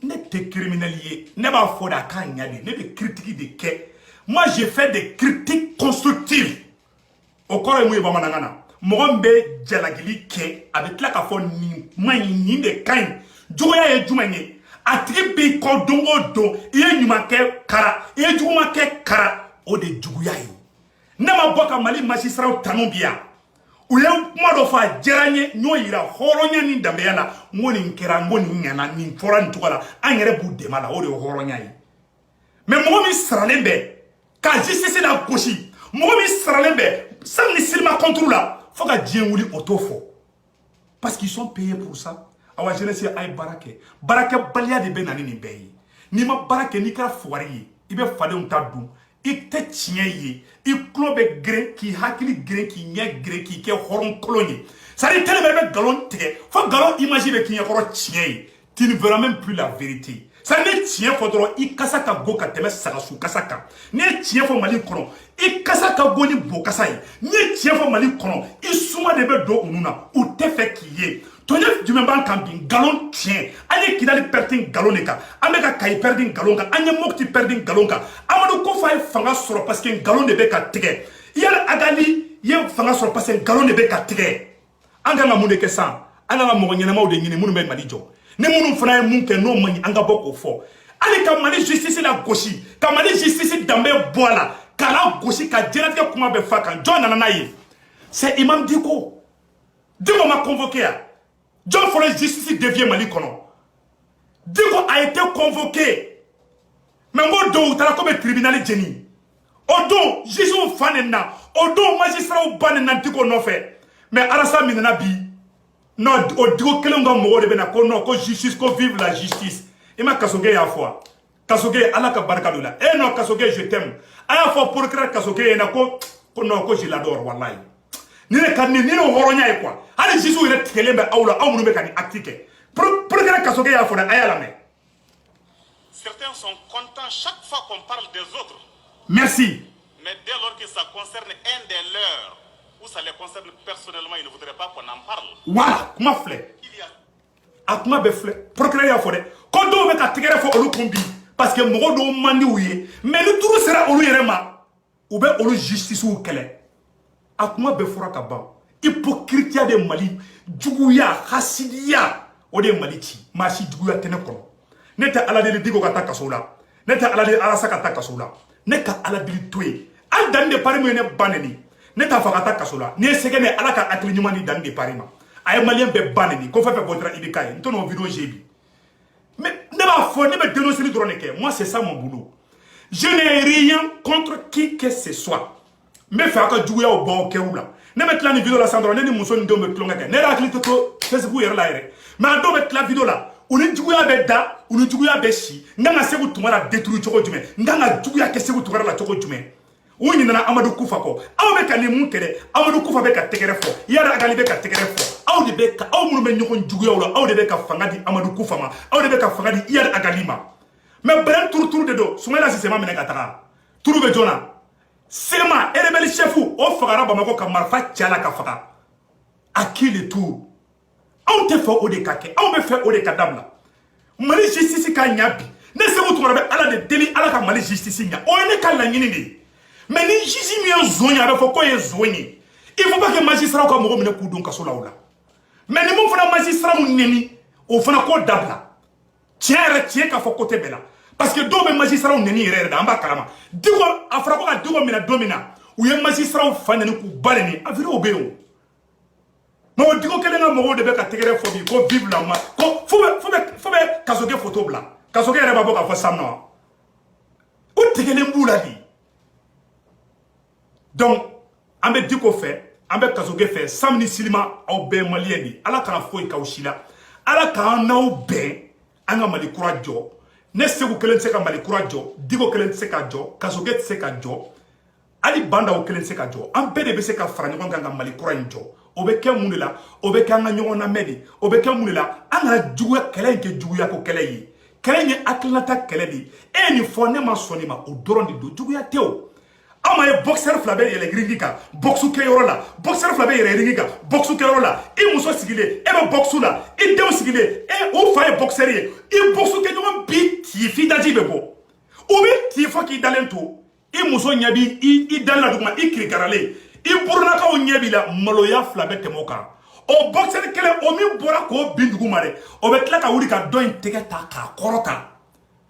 ne tɛ criminel ye ne b'a fɔ de a k'a ɲa de ne bɛ critique de kɛ moi j'ai fait des critiques constructives o kɔrɔ ye mun ye bamanankan na mɔgɔ min bɛ jalagili kɛ a bɛ tila k'a fɔ nin man ɲi nin de ka ɲi juguya ye jumɛn ye a tigi b'i kɔ don o don i ye ɲuman kɛ kara i ye juguman kɛ kara o de juguya ye ne ma bɔ ka Mali magistrat tanu bi yan u ye kuma dɔ fɔ a diyara n ye n y'o yira hɔrɔnya ni danbeya la n ko nin kɛra n ko nin ɲɛna nin fɔra nin cogo la an yɛrɛ b'u dɛmɛ la o de ye hɔrɔnya ye mais mɔgɔ min saralen bɛ ka justice la gosi mɔgɔ min saralen bɛ sans ni silima contre la faut ka diɲɛ wuli o t'o fɔ parce qu'ils sont payés pour ça awa jeunesse a ye baara kɛ baarakɛbaliya de bɛ na ni nin bɛɛ ye n'i ma baara kɛ n'i kɛra fugari ye i bɛ fadenw ta dun i tɛ tiɲɛ ye i tulo bɛ geren k'i hakili geren k'i ɲɛ geren k'i kɛ hɔrɔn kolon ye c'est à dire tellement i bɛ nkalon tigɛ fo nkalon image bɛ k'i ɲɛkɔrɔ tiɲɛ ye tu ne verras même plus la vérité ça ne tiɲɛ fɔ dɔrɔn i kasa ka go ka tɛmɛ sagasu kasa kan n'i ye tiɲɛ fɔ Mali kɔnɔ i kasa ka go ni bo kasa ye n'i ye tiɲɛ fɔ Mali kɔnɔ i suma de bɛ don u nun na u tɛ fɛ k'i ye tɔɲɛ jumɛn b'an kan bi nkalon tiɲɛ an ye Kidali pɛrɛdi nkalon de kan an bɛ ka Kayi pɛrɛdi nkalon kan an ye Mopti pɛrɛdi nkalon kan Amadu Kofa ye fanga sɔrɔ parce que nkalon de bɛ ka tigɛ yali Agali ye fanga sɔrɔ parce que nkalon de bɛ ka tigɛ an kan ka mun de kɛ sisan an kan ka mɔgɔ ɲɛnamaw de ɲini minnu bɛ Mali jɔ ni minnu fana ye mun kɛ n'o man ɲi an ka bɔ k'o fɔ hali ka Mali justice la gosi ka Mali justice danbe bɔ a la k'a la gosi ka diɲɛlatigɛ kuma bɛɛ fa kan jɔn nana n'a ye c'est Imam Diko Diko m'a convoqué yan jɔn fɔlɔ justice dévié Mali kɔnɔ Diko a été convoqué mais n ko don u taara ko bɛ tribunal jeni o don jugew fa nin na o don magistrats ba nin na Diko nɔfɛ mais Alassane min nana bi non o Diko kelen ka mɔgɔw de bɛ na ko non ko justice ko vive la justice i ma Kasoge y'a fɔ Kasoge ala ka barika don la eh non Kasoge je t'aime a y'a fɔ procureur Kasoge ɲɛna ko non ko je l'adore wallahi ni ne ka ni ne hɔrɔnya ye quoi hali juges yɛrɛ tigɛlen bɛ aw la aw minnu bɛ ka nin acte kɛ procureur Kasoge y'a fɔ dɛ a y'a lamɛn. Certains sont contents chaque fois qu'on parle des autres. Merci. Mais dès lors que ça concerne un des leurs ou ça les concerne personnellement, ils ne voudraient pas qu'on en parle. Voilà kuma filɛ Il y a a kuma bɛ filɛ procureur y'a fɔ dɛ ko dɔw bɛ ka tigɛrɛ fɔ olu kun bi parce que mɔgɔ dɔw man di u ye mais ni turu sera olu yɛrɛ ma u bɛ olu justicew kɛlɛ a kuma bɛɛ fɔra ka ban hypocrisia de Mali juguya hasidiya o de ye Mali ci maa si juguya tɛ ne kɔnɔ ne tɛ ala deli Diko ka taa kaso la ne tɛ ala deli Alasa ka taa kaso la ne ka ala deli to ye hali Dani de Paris min ye ne ba neni ne t'a fɔ ka taa kaso la ni ye sɛgɛ ne ala ka hakili ɲuman di Dani de Paris ma a ye Malien bɛɛ ba neni ko fɛn fɛn bɔtara IBK ye n tɛ n'o vidéo j'ai bi mais ne b'a fɔ ne bɛ dénoncer dɔrɔn de kɛ moi c'est ça mon boulot Je n'ai rien contre qui que ce soit. Mais faire que jouer au bon là. Ne mettre la vidéo là, Sandra, ne nous sommes deux me clonga. Ne la clique tout, Facebook est là. Mais on doit mettre la vidéo là. On est joué avec da, on est joué avec chi. N'anga se vous tourner la détruire choco du mais. N'anga joué avec se vous tourner la choco du mais. On y nana Amadou Koufa ko. Aw be ka ne mun kede. Amadou Koufa be ka tekere fo. Yara agali be ka tekere fo. Aw de be ka aw mun be nyokon joué wala. Aw de be ka fanga di Amadou Koufa ma. Aw de be ka fanga di Yara agali ma. Mais bren tour de do. Soumela si c'est ma meneka taka. Tour be jona. Seulement, et le chef ou au fagara bamako ka marfa tiala ka faga. À qui le tour? On te fait au décaqué, on me fait au décadable. Mali justice ka nyabi. Ne se vous trouvez ala de délit ala ka mali justice nya. On est ka la nyini. Mais ni justice mi en zone ya faut ko ye zone. Il faut pas que magistrat ko mo mene ku don ka so laula. Mais ni mo fana magistrat mu neni o fana ko dabla. Tiens ka fo côté bela. Parce que deux magistrats ont neni yere da amba kalama. Digo afra ko ka digo mina domina. Ou ye magistrat fa neni ku baleni aviro obeo. Mais digo kele nga mo de be ka tegere fo bi ko vive la ma. Ko faut kazoge photo bla. Kazoge yere ba bo ka fa samna. O tegele mbula di. Donc ambe diko fait, ambe kazoge fait samni silima au be malien di. Ala kana fo ka ushila. Ala kana na o be anga mali kurajo. Ne se vous kelen se ka mali kura jo, digo kelen se ka jo, kasoget se ka jo, ali banda o kelen se ka jo, an pe de be se ka fara ɲɔgɔn kan ka mali kura in jo. O be kɛ mun de la, o be kɛ an ka ɲɔgɔn lamɛn de, o be kɛ mun de la, an ka juguya kɛlɛ in kɛ juguya ko kɛlɛ ye. Kɛlɛ in ye hakilinata kɛlɛ de. E nin fɔ ne ma sɔn nin ma, o dɔrɔn de don, juguya tɛ o. Ama ye boxeur fila bɛ yɛlɛ ringi kan, boxu kɛ yɔrɔ la, boxeur fila bɛ yɛlɛ ringi kan, boxu kɛ yɔrɔ la, I muso sigilen, e bɛ boxu la, I denw sigilen, o fa ye boxeur ye, I boxu kɛ ɲɔgɔn bi ti fi daji bɛ bɔ. O bɛ ti fɔ k'i dalen to, I muso ɲɛ bi I dalen la duguma, I kirikaralen, I burunakaw ɲɛ b'i la, maloya fila bɛ tɛmɛ o kan. O boxeur kelen, o min bɔra k'o bin duguma dɛ, o bɛ tila ka wuli ka dɔ in tɛgɛ ta k'a kɔrɔta.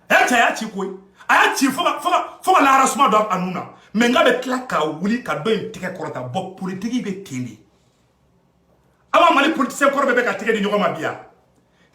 A y'a ci koyi, a y'a ci fo ka lahara suma don a nun na. Mais nga be tila ka wuli ka do in tege korota bo politique be tendi aba mali politicien korbe be ka tege di nyoma biya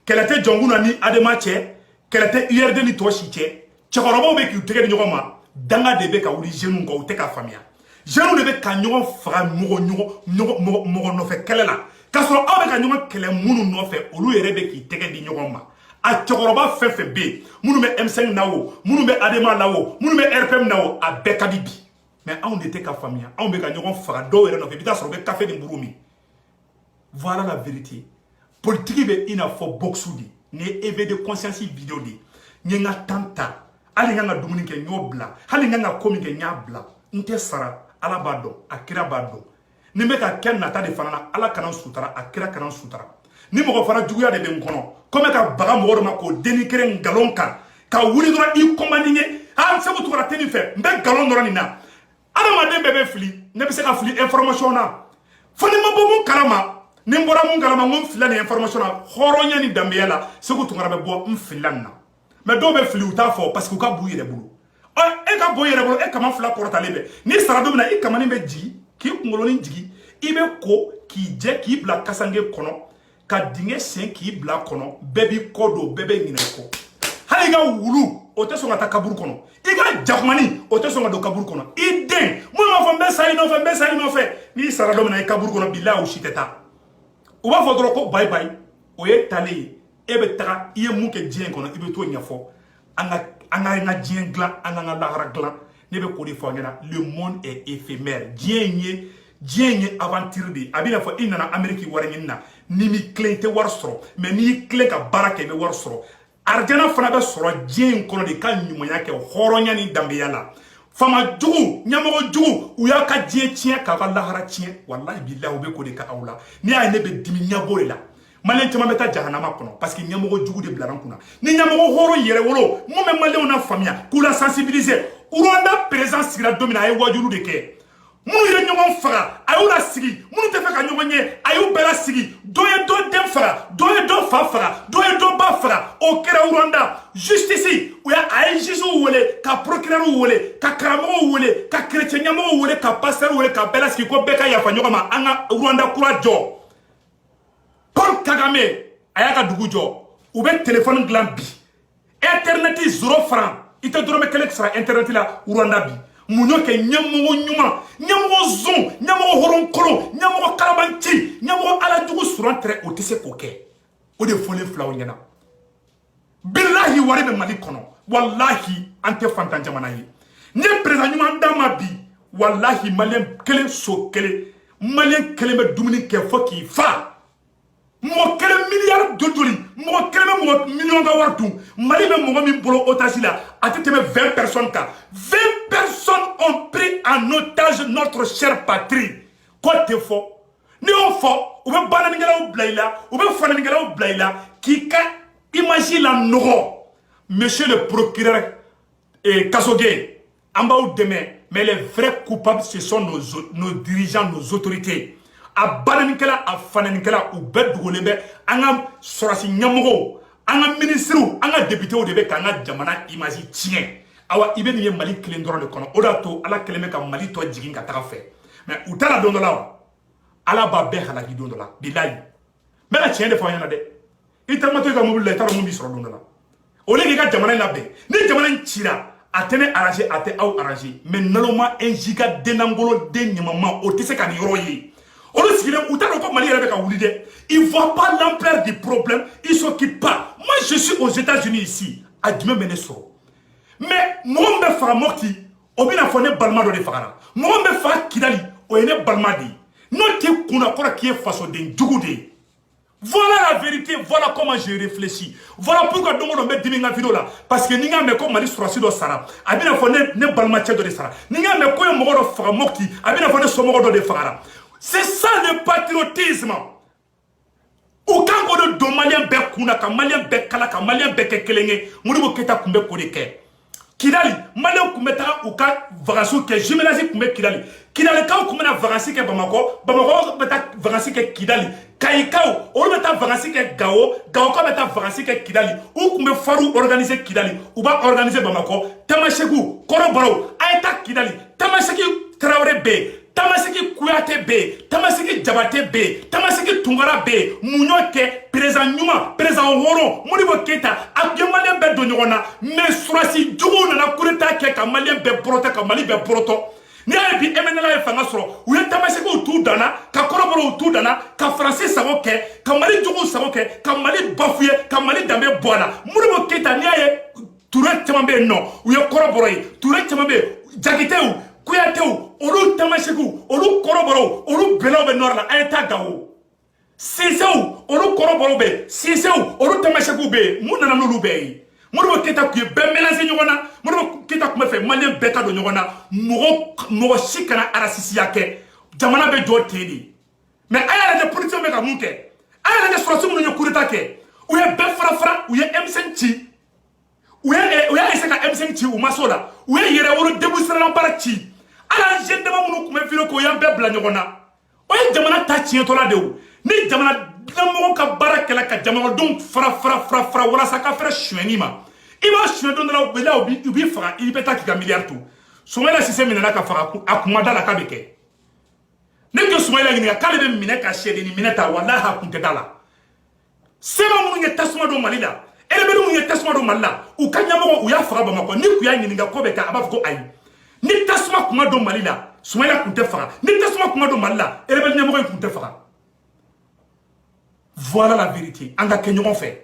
kelete jonguna ni adema che kelete URD ni toshi che chekorobo be ki tege di nyoma danga de be ka wuli jeune ngo te ka famia jeune de be ka nyoma fra mogo no fe kelela kasoro abe ka nyoma kele munu no fe olu yere be ki tege di nyoma a chekoroba fe be munu be M5 nawo munu be adema nawo munu be RPM nawo a be kadibi. Mais on était qu'à famille, on était qu'à nous faire d'eau et on avait sur le café de Mouroumi. Voilà la vérité. Politique est une fois boxoudi, n'est éveillé de conscience vidéo di, n'y a tanta, allez n'a dominique nyobla, allez n'a comique nyabla, n'te sara, alabado, akirabado. Ni me ka ken nata de fanana, ala kanan sutara, akira kanan sutara. Ni mo fana juguya de benkono, comme ka baga mo ma ko dénigrer ngalonka, ka wuli dora I commandinge, ah c'est vous la teni fait, mbe galon dora nina. Adamaden bebe fili ne be se ka fili information na foni ma bo mun kalama ni mbora mun kalama mun fila ni information na horonya ni dambeya la se ko tungara be bo mfilan na mais do be fili uta fo parce que ka bu yere bulu e ka bo yere bulu e kama fila korota lebe ni sarado na I kama ni be ji ki ngolo ni jigi I be ko ki je ki bla kasange kono ka dinge sen ki bla kono bebi kodo bebe ngine ko hali ga wulu o te songa ta kaburu kono iga jakmani o te songa do kaburu kono iden mo ma fo mbesa ino fe ni sara do na kaburu kono billahi o shiteta o ba fo dro ko bye bye o ye tale e be taka iye mu ke jien kono ibe to nyafo anga jien gla anga lahara gla ne be ko di fo ngena le monde est éphémère jien aventure di abina fo inana Amerique waranyina ni mi clente warstro mais ni clé ka barake be warstro arjana fana be soro jien kono de kan nyumanya ke horonya ni dambeya la fama jugu nyamogo jugu uya ka jien tien ka lahara tien wallahi billahi be ko de ka awla ni ay ne be dimi nyabore la malen tama beta jahannama kono parce que nyamogo jugu de blaran kuna ni nyamogo horo yere wolo mo me malen na famia kula sensibiliser uronda présence sira domina ay wajuru de ke munu yere nyomon fara ayula sigi munu te fe ka nyomon ye ayu bela sigi doye do dem fara doye do fa fara doye do ba fara o kera uranda justice uya ay jisu wole ka procureur wole ka karamo wole ka chrétien nyamo wole ka pasteur wole ka bela sigi ko beka ya fa nyoma anga uranda kurajo Paul Kagame ayaka dugu jo ube téléphone glan bi internet 0 francs ite dorome kele sera internet la Rwanda bi munyo ke nyamogo nyuma nyamogo zon nyamogo horon kolo nyamogo kalabanti nyamogo ala dugu surantre o tese ko ke o de fole flaw nyana billahi wari be mali kono wallahi ante fantan jamana yi ne président nyuma ndama bi wallahi malien kele so kele malien kele be dumuni ke foki fa mo kele milliard de dollars mo kele mo million ga wartu mali be mo mi bolo otage la atete 20 personnes ka 20 personnes ont pris en otage notre chère patrie côté fo ni on fo ou be banani ngala ou blaila ou be fanani ngala ou blaila qui ka imagine la nogo monsieur le procureur Kasoge amba ou demain mais les vrais coupables ce sont nos dirigeants nos autorités a bananikela a fananikela ou be dugolebe anga sorasi nyamogo anga ministre anga député o debe kanga jamana imagi tien awa ibe ni mali kilendoro le kono odato ala keleme ka mali to jigin ka taga fe mais utala dondola ala ba be hala gi dondola bilayi mais la tien de fa yana de itama to ka mobile taro mo bi soro dondola o le ga jamana la be ni jamana tira atene arranger ate au arranger mais naloma un giga denangolo de nyamama o tese ka ni royi. On le sait, ils ne voient pas l'ampleur du problème, ils ne s'occupent pas. Moi, je suis aux États-Unis ici, à Dime Meneso. Mais moi, je me fais morti, on me fait balma de fara. Moi, je me fais kidali, on est balma di. Notre kunakora qui est façon d'un djougoudé. Voilà la vérité, voilà comment j'ai réfléchi. Voilà pourquoi on met des vidéo là. Parce que nous avons comme Mali sur le Sara. Abina fait ne balma de Sara. Nous avons comme un mot de fara morti, abina fait son mot de fara. C'est ça le patriotisme. Aucun de do malien be kuna ka malien be kala ka malien be kekelenge muribo keta kumbe kodeke. Kidali malien kumeta uka vagasu ke jumelasi kumbe Kidali. Kidali ka kumena vagasi ke Bamako beta vagasi ke Kidali. Kaikao o beta vagasi ke Gao ka beta vagasi ke Kidali. U kumbe faru organiser Kidali. U ba organiser Bamako. Tamashegu Koroboro aita Kidali. Tamasheki Traoré be Tamaseki Kouyaté B, Tamaseki Diabaté B, Tamaseki Tungara B, Mounyoke, Président Numa, Président Woro, Monibo Keta, Abdou Malien Be Donyona, mais Surasi Djougou Nana Koureta Keka, Malien Be Broto, Kamali Be Broto. Ni a bi emenela e fanga soro ou Tamaseki autour dana, ka Koroboro autour dana, ka Français Saroke, ka Mali Djougou Saroke, ka Mali Bafouye, ka Mali Damé Boana, Monibo Keta ni a Touré Tchambe non, ou Koroboro, Touré Tchambe, Djakiteu, Kouyateu, Olu Tamasegu, Olu Koroboro, Olu Belobe Norla, Aeta Gao. Siseu, Olu Koroboro be, Siseu, Olu Tamasegu be, Mounana Nulube. Mouro Keta qui est ben mélangé Nyona, Mouro Keta qui me fait malien beta de Nyona, Mouro Chikana Arasisiake, Jamana be Joteni. Mais aïe la politique mega munke, aïe la solution de Kuritake, ou y'a Ben Frafra, ou y'a M5T, ou y'a M5T ou Masola, ou y'a Yere Deboussera Parati. ala jendema munu kume filo ko yambe bla nyogona o ye jamana ta tiɲɛ tola de o ni jamana lamɔgɔ ka baara kɛla ka jamana don fara walasa ka fɛrɛ suɲɛni ma i b'a suɲɛ don dɔ la u b'i faga i bɛ taa k'i ka miliyari to Soumaïla Cissé minɛna ka faga a kuma da la k'a bɛ kɛ ne tɛ Soumaïla ɲininka k'ale bɛ minɛ ka sɛdenni minɛ ta walahi a kun tɛ da la seba minnu ye tasuma don Mali la rebelle minnu ye tasuma don Mali la u ka ɲɛmɔgɔ u y'a faga Bamakɔ ni kun y'a ɲininka ko bɛ kɛ a b'a fɔ ko ayi ni tasuma kuma don Mali la Soumaïla kun tɛ faga ni tasuma kuma don Mali la rebelle ɲɛmɔgɔ in kun tɛ faga. Voilà la vérité. An ka kɛ ɲɔgɔn fɛ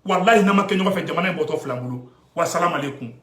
wallahi n'an ma kɛ ɲɔgɔn fɛ jamana in bɔtɔ filɛ an bolo wa salam alaikum.